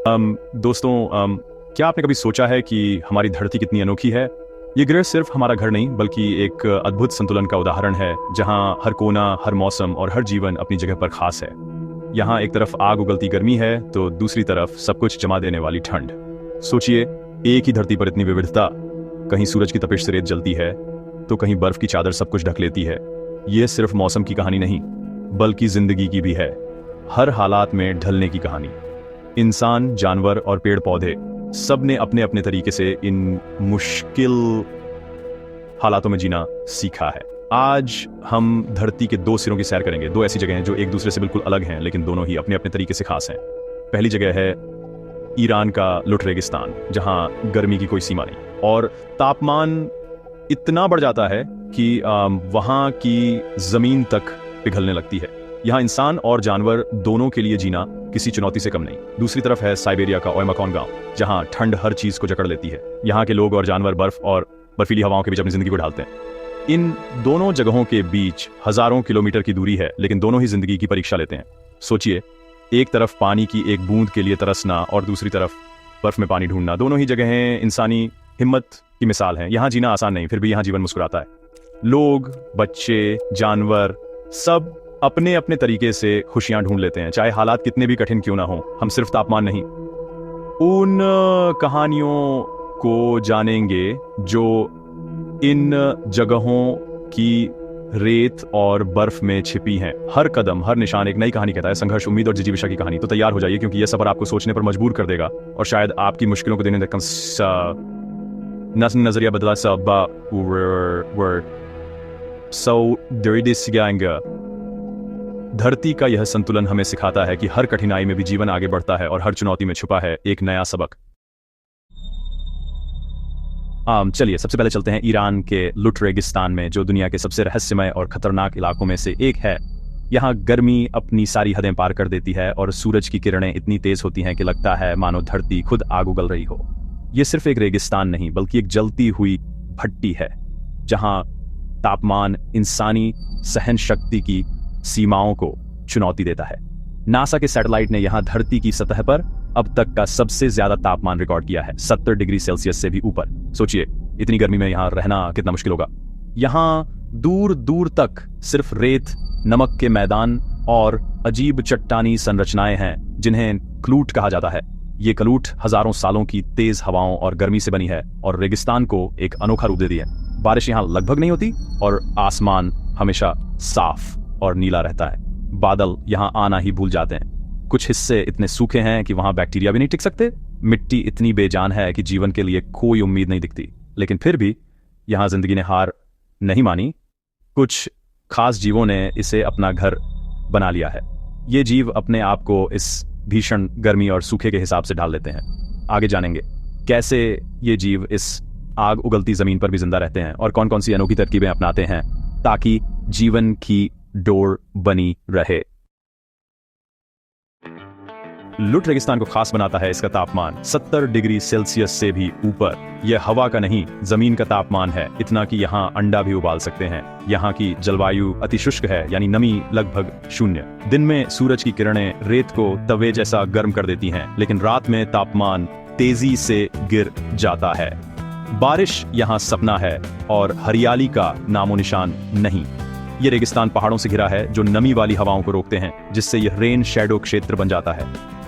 दोस्तों, क्या आपने कभी सोचा है कि हमारी धरती कितनी अनोखी है? ये ग्रह सिर्फ हमारा घर नहीं बल्कि एक अद्भुत संतुलन का उदाहरण है, जहाँ हर कोना, हर मौसम और हर जीवन अपनी जगह पर खास है। यहाँ एक तरफ आग उगलती गर्मी है तो दूसरी तरफ सब कुछ जमा देने वाली ठंड। सोचिए, एक ही धरती पर इतनी विविधता। कहीं सूरज की तपिश से रेत जलती है तो कहीं बर्फ की चादर सब कुछ ढक लेती है। ये सिर्फ मौसम की कहानी नहीं बल्कि जिंदगी की भी है, हर हालात में ढलने की कहानी। इंसान, जानवर और पेड़ पौधे सब ने अपने अपने तरीके से इन मुश्किल हालातों में जीना सीखा है। आज हम धरती के दो सिरों की सैर करेंगे, दो ऐसी जगह हैं जो एक दूसरे से बिल्कुल अलग हैं लेकिन दोनों ही अपने अपने तरीके से खास हैं। पहली जगह है ईरान का लुट रेगिस्तान, जहां गर्मी की कोई सीमा नहीं और तापमान इतना बढ़ जाता है कि वहां की जमीन तक पिघलने लगती है। यहाँ इंसान और जानवर दोनों के लिए जीना किसी चुनौती से कम नहीं। दूसरी तरफ है साइबेरिया का ओयमकॉन गांव, जहाँ ठंड हर चीज को जकड़ लेती है। यहाँ के लोग और जानवर बर्फ और बर्फीली हवाओं के बीच अपनी जिंदगी को ढालते हैं। इन दोनों जगहों के बीच हजारों किलोमीटर की दूरी है, लेकिन दोनों ही जिंदगी की परीक्षा लेते हैं। सोचिए, एक तरफ पानी की एक बूंद के लिए तरसना और दूसरी तरफ बर्फ में पानी ढूंढना। दोनों ही जगहें इंसानी हिम्मत की मिसाल हैं। यहाँ जीना आसान नहीं, फिर भी यहाँ जीवन मुस्कुराता है। लोग, बच्चे, जानवर सब अपने अपने तरीके से खुशियां ढूंढ लेते हैं, चाहे हालात कितने भी कठिन क्यों ना हो। हम सिर्फ तापमान नहीं, उन कहानियों को जानेंगे जो इन जगहों की रेत और बर्फ में छिपी हैं। हर कदम, हर निशान एक नई कहानी कहता है, संघर्ष, उम्मीद और जिजीविषा की कहानी। तो तैयार हो जाइए, क्योंकि यह सफर आपको सोचने पर मजबूर कर देगा और शायद आपकी मुश्किलों को देने का नजरिया बदला धरती का यह संतुलन हमें सिखाता है कि हर कठिनाई में भी जीवन आगे बढ़ता है और हर चुनौती में छुपा है एक नया सबक। चलिए सबसे पहले चलते हैं ईरान के लुट रेगिस्तान में, जो दुनिया के सबसे रहस्यमय और खतरनाक इलाकों में से एक है। यहाँ गर्मी अपनी सारी हदें पार कर देती है और सूरज की किरणें इतनी तेज होती हैं कि लगता है मानो धरती खुद आग उगल रही हो। यह सिर्फ एक रेगिस्तान नहीं बल्कि एक जलती हुई भट्टी है, जहां तापमान इंसानी सहन शक्ति की सीमाओं को चुनौती देता है। नासा के सैटेलाइट ने यहां धरती की सतह पर अब तक का सबसे ज्यादा तापमान रिकॉर्ड किया है, 70 डिग्री सेल्सियस से भी ऊपर। सोचिए, इतनी गर्मी में यहां रहना कितना मुश्किल होगा। यहां दूर दूर तक सिर्फ रेत, नमक के मैदान और अजीब चट्टानी संरचनाएं हैं, जिन्हें क्लूट कहा जाता है। ये क्लूट हजारों सालों की तेज हवाओं और गर्मी से बनी है और रेगिस्तान को एक अनोखा रूप दे दी है। बारिश यहां लगभग नहीं होती और आसमान हमेशा साफ और नीला रहता है। बादल यहां आना ही भूल जाते हैं। कुछ हिस्से इतने सूखे हैं कि वहां बैक्टीरिया भी नहीं टिक सकते। मिट्टी इतनी बेजान है कि जीवन के लिए कोई उम्मीद नहीं दिखती। लेकिन फिर भी यहां जिंदगी ने हार नहीं मानी। कुछ खास जीवों ने इसे अपना घर बना लिया है। ये जीव अपने आप को इस भीषण गर्मी और सूखे के हिसाब से ढाल लेते हैं। आगे जानेंगे कैसे ये जीव इस आग उगलती जमीन पर भी जिंदा रहते हैं और कौन कौन सी अनोखी तरकीबें अपनाते हैं ताकि जीवन की डोर बनी रहे। लुट रेगिस्तान को खास बनाता है इसका तापमान, 70 डिग्री सेल्सियस से भी ऊपर। यह हवा का नहीं, जमीन का तापमान है, इतना कि यहाँ अंडा भी उबाल सकते हैं। यहाँ की जलवायु अति शुष्क है, यानी नमी लगभग 0। दिन में सूरज की किरणें रेत को तवे जैसा गर्म कर देती हैं, लेकिन रात में तापमान तेजी से गिर जाता है। बारिश यहाँ सपना है और हरियाली का नामो निशान नहीं। ये रेगिस्तान पहाड़ों से घिरा है जो नमी वाली हवाओं को रोकते हैं, जिससे यह रेन शैडो क्षेत्र बन जाता है।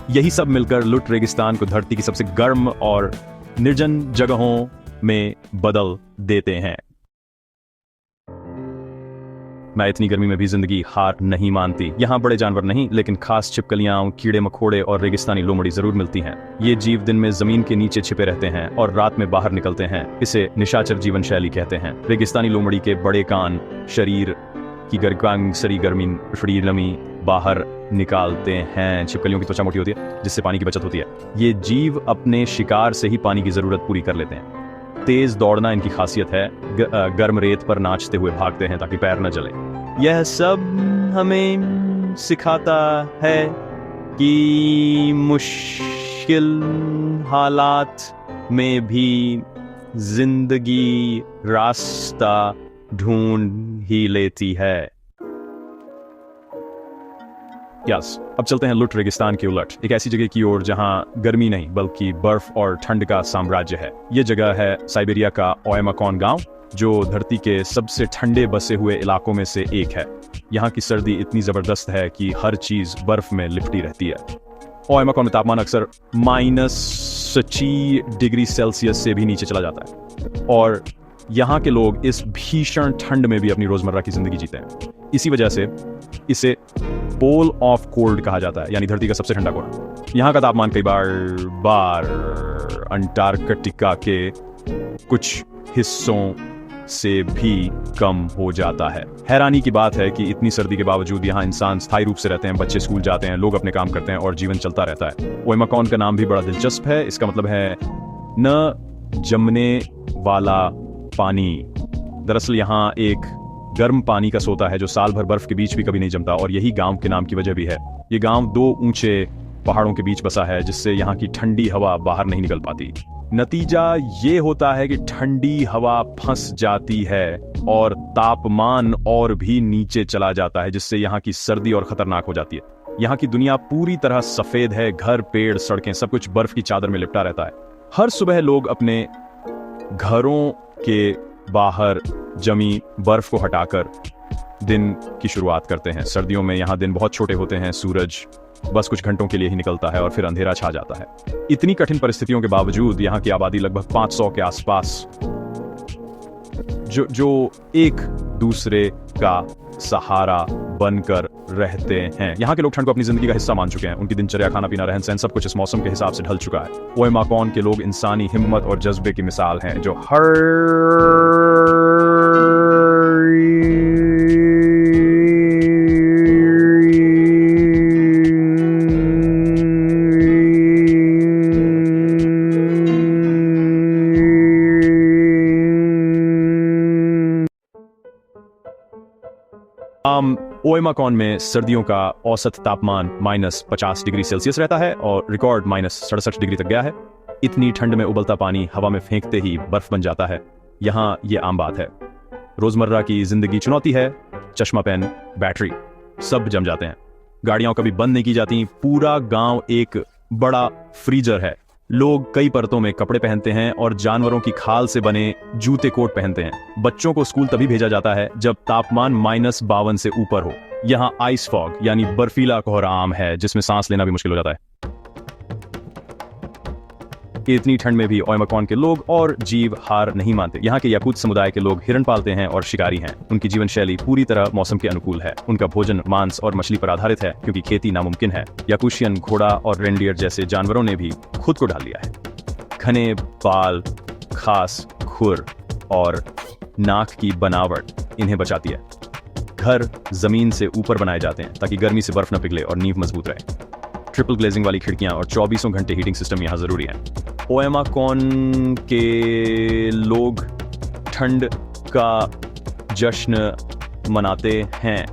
यही सब मिलकर लुट रेगिस्तान को धरती की सबसे गर्म और निर्जन जगहों में बदल देते हैं। मैं इतनी गर्मी में भी जिंदगी हार नहीं मानती। यहाँ बड़े जानवर नहीं, लेकिन खास छिपकलियां, कीड़े मकोड़े और रेगिस्तानी लोमड़ी जरूर मिलती हैं। ये जीव दिन में जमीन के नीचे छिपे रहते हैं और रात में बाहर निकलते हैं। इसे निशाचर जीवन शैली कहते हैं। रेगिस्तानी लोमड़ी के बड़े कान शरीर की गर्मी बाहर निकालते हैं। छिपकलियों की त्वचा मोटी होती है, जिससे पानी की बचत होती है। ये जीव अपने शिकार से ही पानी की जरूरत पूरी कर लेते हैं। तेज दौड़ना इनकी खासियत है। गर्म रेत पर नाचते हुए भागते हैं ताकि पैर न जले। यह सब हमें सिखाता है कि मुश्किल हालात में भी जिंदगी रास्ता ढूंढ ही लेती है। यस, अब चलते हैं लुट रेगिस्तान के उलट, एक ऐसी जगह की ओर जहां गर्मी नहीं बल्कि बर्फ और ठंड का साम्राज्य है। ये जगह है साइबेरिया का ओएमाकॉन गांव, जो धरती के सबसे ठंडे बसे हुए इलाकों में से एक है। यहाँ की सर्दी इतनी जबरदस्त है कि हर चीज बर्फ में लिपटी रहती है। ओएमाकॉन में तापमान अक्सर -6 डिग्री सेल्सियस से भी नीचे चला जाता है, और यहाँ के लोग इस भीषण ठंड में भी अपनी रोजमर्रा की जिंदगी जीते हैं। इसी वजह से इसे पोल ऑफ कोल्ड कहा जाता है, यानी धरती का सबसे ठंडा कोना। यहाँ का तापमान कई बार अंटार्कटिका के कुछ हिस्सों से भी कम हो जाता है। हैरानी की बात है कि इतनी सर्दी के बावजूद यहाँ इंसान स्थायी रूप से रहते हैं, बच्चे स्कूल जाते हैं, लोग अपने काम करते हैं और जीवन चलता रहता है। ओएमाकॉन का नाम भी बड़ा दिलचस्प है। इसका मतलब है न जमने वाला पानी। दरअसल यहाँ एक गर्म पानी का सोता है जो साल भर बर्फ के बीच भी कभी नहीं जमता, और यही गांव के नाम की वजह भी है। ये गांव 2 ऊंचे पहाड़ों के बीच बसा है, जिससे यहाँ की ठंडी हवा बाहर नहीं निकल पाती। नतीजा ये होता है कि ठंडी हवा फंस जाती है और तापमान और भी नीचे चला जाता है, जिससे यहाँ की सर्दी और खतरनाक हो जाती है। यहाँ की दुनिया पूरी तरह सफेद है, घर, पेड़, सड़कें, सब कुछ बर्फ की चादर में लिपटा रहता है। हर सुबह लोग अपने घरों के बाहर जमी बर्फ को हटाकर दिन की शुरुआत करते हैं। सर्दियों में यहाँ दिन बहुत छोटे होते हैं, सूरज बस कुछ घंटों के लिए ही निकलता है और फिर अंधेरा छा जाता है। इतनी कठिन परिस्थितियों के बावजूद यहाँ की आबादी लगभग 500 के आसपास जो एक दूसरे का सहारा बनकर रहते हैं। यहाँ के लोग ठंड को अपनी जिंदगी का हिस्सा मान चुके हैं। उनकी दिनचर्या, खाना पीना, रहन सहन सब कुछ इस मौसम के हिसाब से ढल चुका है। ओएमाकॉन के लोग इंसानी हिम्मत और जज्बे की मिसाल हैं, जो हर ओएमाकॉन में सर्दियों का औसत तापमान -50 डिग्री सेल्सियस रहता है और रिकॉर्ड -67 डिग्री तक गया है। इतनी ठंड में उबलता पानी हवा में फेंकते ही बर्फ बन जाता है। यहाँ ये आम बात है। रोजमर्रा की जिंदगी चुनौती है। चश्मा पेन, बैटरी सब जम जाते हैं। गाड़ियां कभी बंद नहीं की जाती। पूरा गांव एक बड़ा फ्रीजर है। लोग कई परतों में कपड़े पहनते हैं और जानवरों की खाल से बने जूते कोट पहनते हैं। बच्चों को स्कूल तभी भेजा जाता है जब तापमान -52 से ऊपर हो। यहाँ आइस फॉग यानी बर्फीला कोहरा आम है, जिसमें सांस लेना भी मुश्किल हो जाता है। इतनी ठंड में भी ओएमाकॉन के लोग और जीव हार नहीं मानते। यहाँ के याकूत समुदाय के लोग हिरण पालते हैं और शिकारी हैं। उनकी जीवन शैली पूरी तरह मौसम के अनुकूल है। उनका भोजन मांस और मछली पर आधारित है, क्योंकि खेती नामुमकिन है। याकूशियन घोड़ा और रेंडियर जैसे जानवरों ने भी खुद को ढाल लिया है। घने बाल, खास खुर और नाक की बनावट इन्हें बचाती है। घर जमीन से ऊपर बनाए जाते हैं ताकि गर्मी से बर्फ न पिघले और नींव मजबूत रहे। ट्रिपल ग्लेजिंग वाली खिड़कियां और 24 घंटे हीटिंग सिस्टम यहाँ जरूरी है। ओएमाकॉन के लोग ठंड का जश्न मनाते हैं।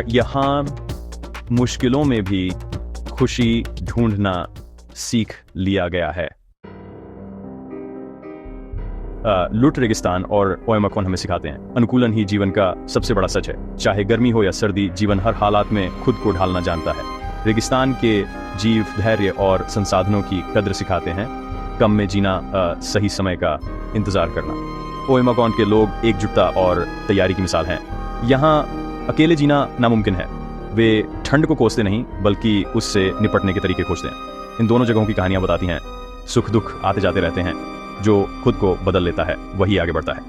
यहाँ मुश्किलों में भी खुशी ढूंढना सीख लिया गया है। लुट रेगिस्तान और ओएमाकॉन हमें सिखाते हैं, अनुकूलन ही जीवन का सबसे बड़ा सच है। चाहे गर्मी हो या सर्दी, जीवन हर हालात में खुद को ढालना जानता है। रेगिस्तान के जीव धैर्य और संसाधनों की कद्र सिखाते हैं, कम में जीना, सही समय का इंतजार करना। ओएमाकॉन के लोग एकजुटता और तैयारी की मिसाल हैं। यहाँ अकेले जीना नामुमकिन है। वे ठंड को कोसते नहीं बल्कि उससे निपटने के तरीके खोजते हैं। इन दोनों जगहों की कहानियां बताती हैं, सुख दुख आते जाते रहते हैं। जो खुद को बदल लेता है वही आगे बढ़ता है।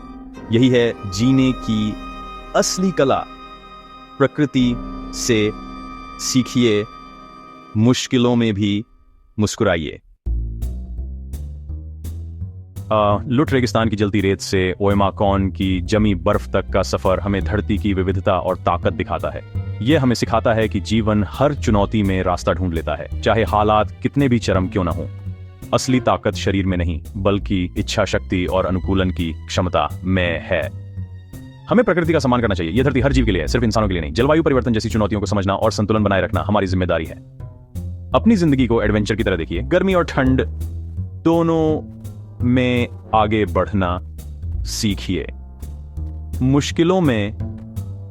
यही है जीने की असली कला। प्रकृति से सीखिए, मुश्किलों में भी मुस्कुराइए। लुट रेगिस्तान की जलती रेत से ओएमाकॉन की जमी बर्फ तक का सफर हमें धरती की विविधता और ताकत दिखाता है। यह हमें सिखाता है कि जीवन हर चुनौती में रास्ता ढूंढ लेता है, चाहे हालात कितने भी चरम क्यों न हो। असली ताकत शरीर में नहीं बल्कि इच्छा शक्ति और अनुकूलन की क्षमता में है। हमें प्रकृति का सम्मान करना चाहिए। यह धरती हर जीव के लिए है, सिर्फ इंसानों के लिए नहीं। जलवायु परिवर्तन जैसी चुनौतियों को समझना और संतुलन बनाए रखना हमारी जिम्मेदारी है। अपनी जिंदगी को एडवेंचर की तरह देखिए। गर्मी और ठंड दोनों में आगे बढ़ना सीखिए। मुश्किलों में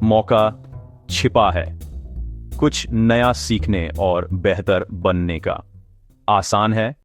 मौका छिपा है, कुछ नया सीखने और बेहतर बनने का। आसान है